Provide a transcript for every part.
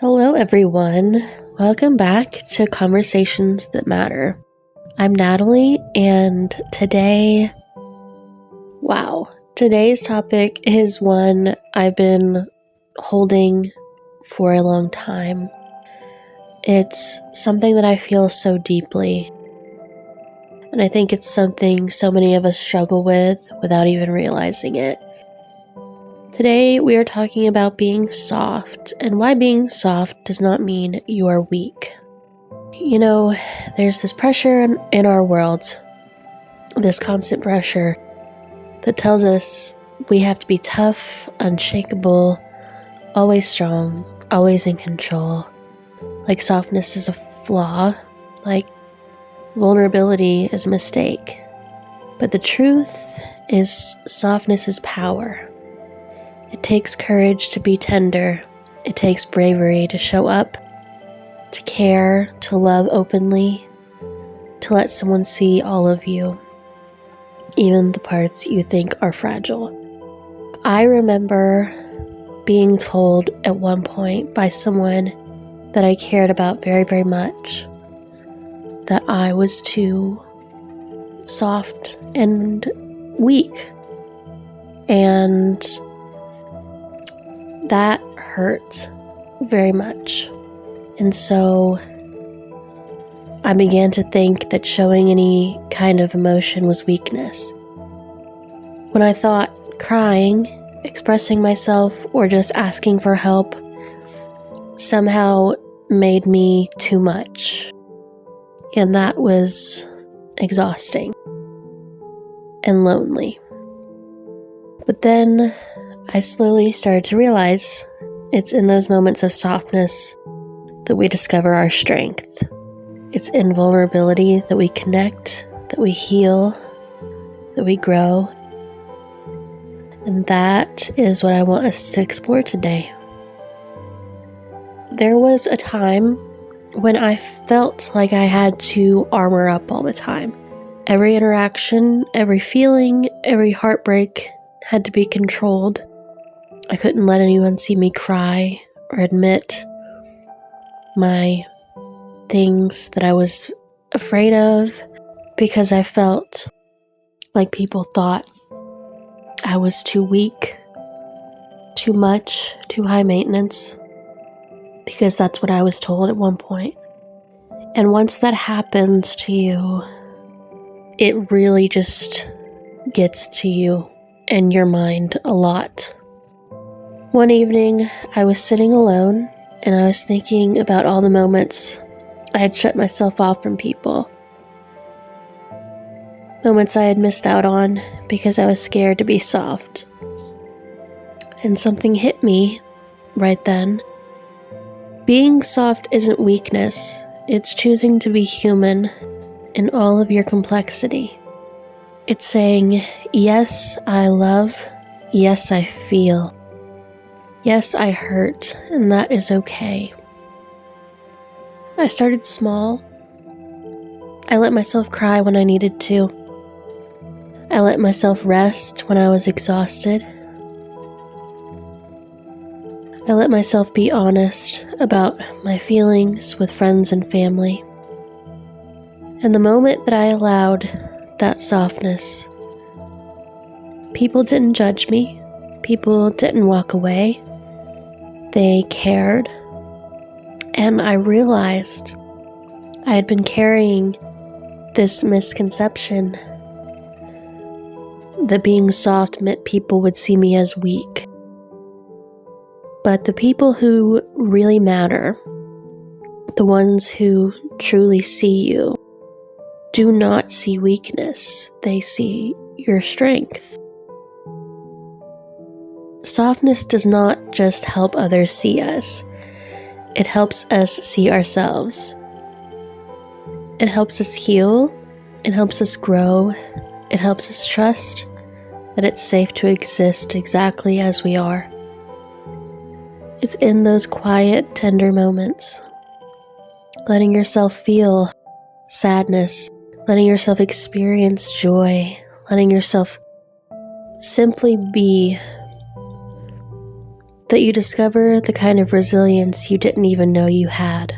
Hello, everyone. Welcome back to Conversations That Matter. I'm Natalie, and today's topic is one I've been holding for a long time. It's something that I feel so deeply, and I think it's something so many of us struggle with without even realizing it. Today, we are talking about being soft and why being soft does not mean you are weak. You know, there's this pressure in our world, this constant pressure that tells us we have to be tough, unshakable, always strong, always in control. Like softness is a flaw, like vulnerability is a mistake. But the truth is softness is power. It takes courage to be tender. It takes bravery to show up, to care, to love openly, to let someone see all of you, even the parts you think are fragile. I remember being told at one point by someone that I cared about very, very much that I was too soft and weak. And that hurt very much. And so I began to think that showing any kind of emotion was weakness. When I thought crying, expressing myself, or just asking for help somehow made me too much. And that was exhausting and lonely. But then I slowly started to realize it's in those moments of softness that we discover our strength. It's in vulnerability that we connect, that we heal, that we grow. And that is what I want us to explore today. There was a time when I felt like I had to armor up all the time. Every interaction, every feeling, every heartbreak had to be controlled. I couldn't let anyone see me cry or admit my things that I was afraid of because I felt like people thought I was too weak, too much, too high maintenance, because that's what I was told at one point. And once that happens to you, it really just gets to you and your mind a lot. One evening, I was sitting alone, and I was thinking about all the moments I had shut myself off from people. Moments I had missed out on because I was scared to be soft. And something hit me right then. Being soft isn't weakness. It's choosing to be human in all of your complexity. It's saying, yes, I love. Yes, I feel. Yes, I hurt, and that is okay. I started small. I let myself cry when I needed to. I let myself rest when I was exhausted. I let myself be honest about my feelings with friends and family. And the moment that I allowed that softness, people didn't judge me. People didn't walk away. They cared, and I realized I had been carrying this misconception that being soft meant people would see me as weak. But the people who really matter, the ones who truly see you, do not see weakness. They see your strength. Softness does not just help others see us. It helps us see ourselves. It helps us heal. It helps us grow. It helps us trust that it's safe to exist exactly as we are. It's in those quiet, tender moments. Letting yourself feel sadness. Letting yourself experience joy. Letting yourself simply be that you discover the kind of resilience you didn't even know you had.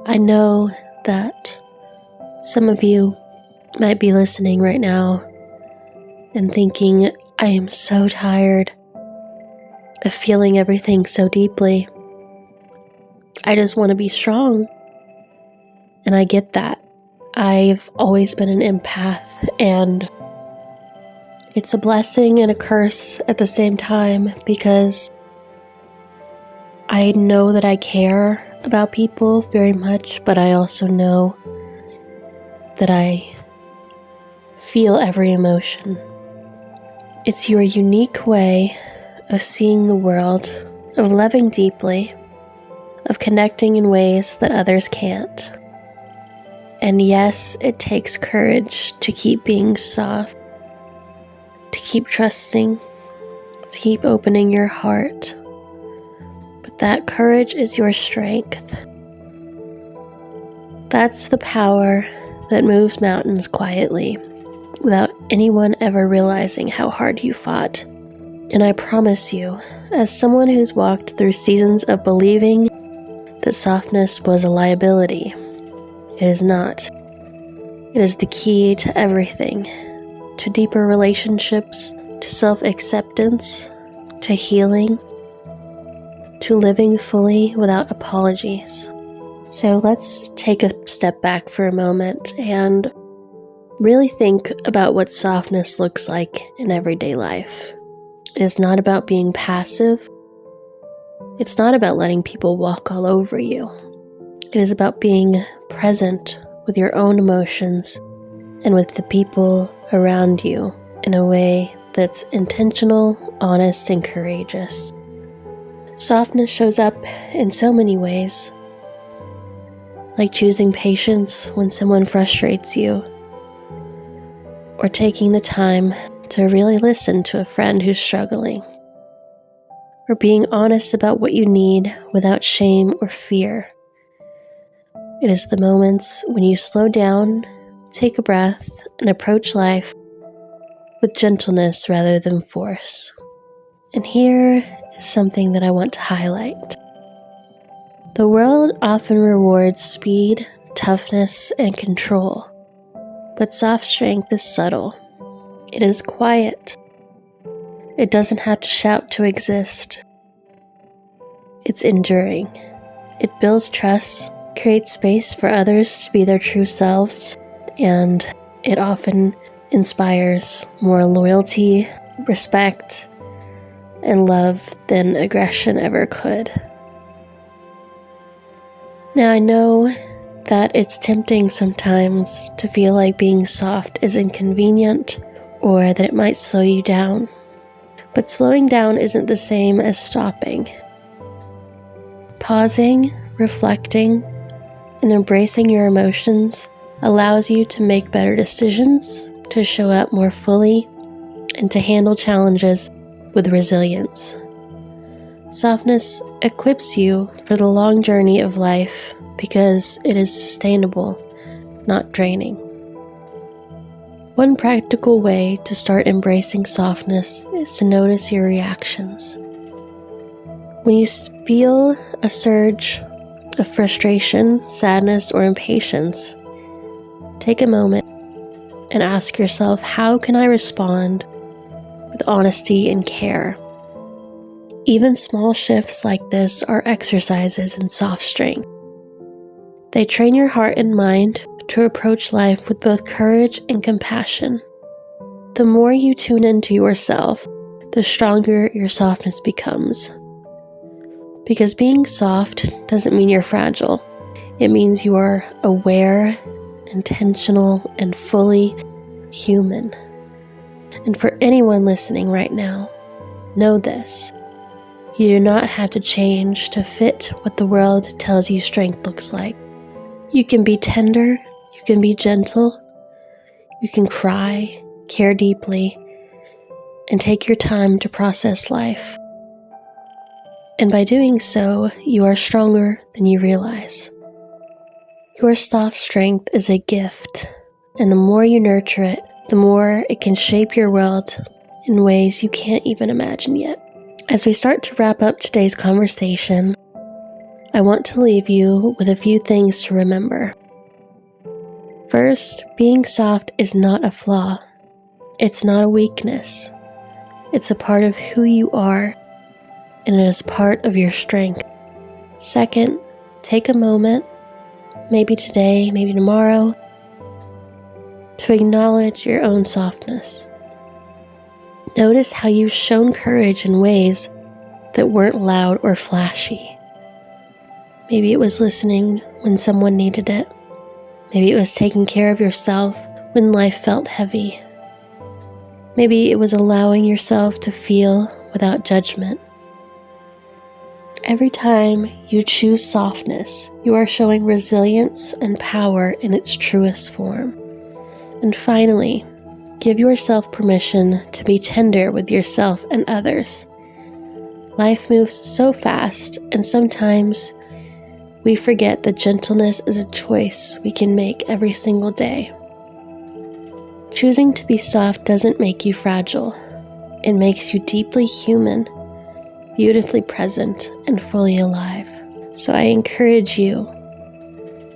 I know that some of you might be listening right now and thinking, I am so tired of feeling everything so deeply. I just want to be strong. And I get that. I've always been an empath, and it's a blessing and a curse at the same time, because I know that I care about people very much, but I also know that I feel every emotion. It's your unique way of seeing the world, of loving deeply, of connecting in ways that others can't. And yes, it takes courage to keep being soft, to keep trusting, to keep opening your heart. But that courage is your strength. That's the power that moves mountains quietly, without anyone ever realizing how hard you fought. And I promise you, as someone who's walked through seasons of believing that softness was a liability, it is not. It is the key to everything, to deeper relationships, to self-acceptance, to healing, to living fully without apologies. So let's take a step back for a moment and really think about what softness looks like in everyday life. It is not about being passive. It's not about letting people walk all over you. It is about being present with your own emotions and with the people around you in a way that's intentional, honest, and courageous. Softness shows up in so many ways, like choosing patience when someone frustrates you, or taking the time to really listen to a friend who's struggling, or being honest about what you need without shame or fear. It is the moments when you slow down, take a breath, and approach life with gentleness rather than force. And here is something that I want to highlight. The world often rewards speed, toughness, and control, but soft strength is subtle. It is quiet. It doesn't have to shout to exist. It's enduring. It builds trust, creates space for others to be their true selves, and it often inspires more loyalty, respect, and love than aggression ever could. Now, I know that it's tempting sometimes to feel like being soft is inconvenient or that it might slow you down. But slowing down isn't the same as stopping. Pausing, reflecting, and embracing your emotions allows you to make better decisions, to show up more fully, and to handle challenges with resilience. Softness equips you for the long journey of life because it is sustainable, not draining. One practical way to start embracing softness is to notice your reactions. When you feel a surge of frustration, sadness, or impatience, take a moment and ask yourself, how can I respond with honesty and care? Even small shifts like this are exercises in soft strength. They train your heart and mind to approach life with both courage and compassion. The more you tune into yourself, the stronger your softness becomes. Because being soft doesn't mean you're fragile. It means you are aware, intentional, and fully human. And for anyone listening right now, know this. You do not have to change to fit what the world tells you strength looks like. You can be tender, you can be gentle, you can cry, care deeply, and take your time to process life. And by doing so, you are stronger than you realize. Your soft strength is a gift, and the more you nurture it, the more it can shape your world in ways you can't even imagine yet. As we start to wrap up today's conversation, I want to leave you with a few things to remember. First, being soft is not a flaw. It's not a weakness. It's a part of who you are, and it is part of your strength. Second, take a moment, maybe today, maybe tomorrow, to acknowledge your own softness. Notice how you've shown courage in ways that weren't loud or flashy. Maybe it was listening when someone needed it. Maybe it was taking care of yourself when life felt heavy. Maybe it was allowing yourself to feel without judgment. Every time you choose softness, you are showing resilience and power in its truest form. And finally, give yourself permission to be tender with yourself and others. Life moves so fast, and sometimes we forget that gentleness is a choice we can make every single day. Choosing to be soft doesn't make you fragile. It makes you deeply human, beautifully present, and fully alive. So I encourage you,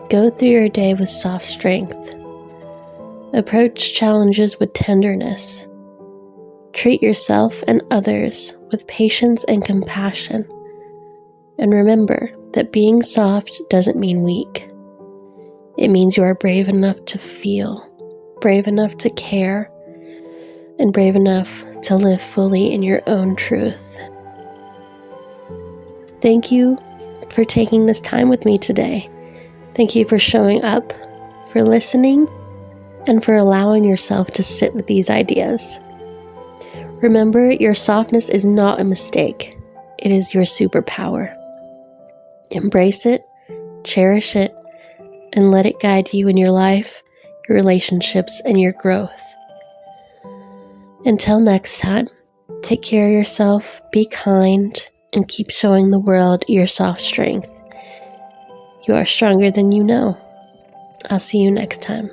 go through your day with soft strength. Approach challenges with tenderness. Treat yourself and others with patience and compassion. And remember that being soft doesn't mean weak. It means you are brave enough to feel, brave enough to care, and brave enough to live fully in your own truth. Thank you for taking this time with me today. Thank you for showing up, for listening, and for allowing yourself to sit with these ideas. Remember, your softness is not a mistake. It is your superpower. Embrace it, cherish it, and let it guide you in your life, your relationships, and your growth. Until next time, take care of yourself, be kind, and keep showing the world your soft strength. You are stronger than you know. I'll see you next time.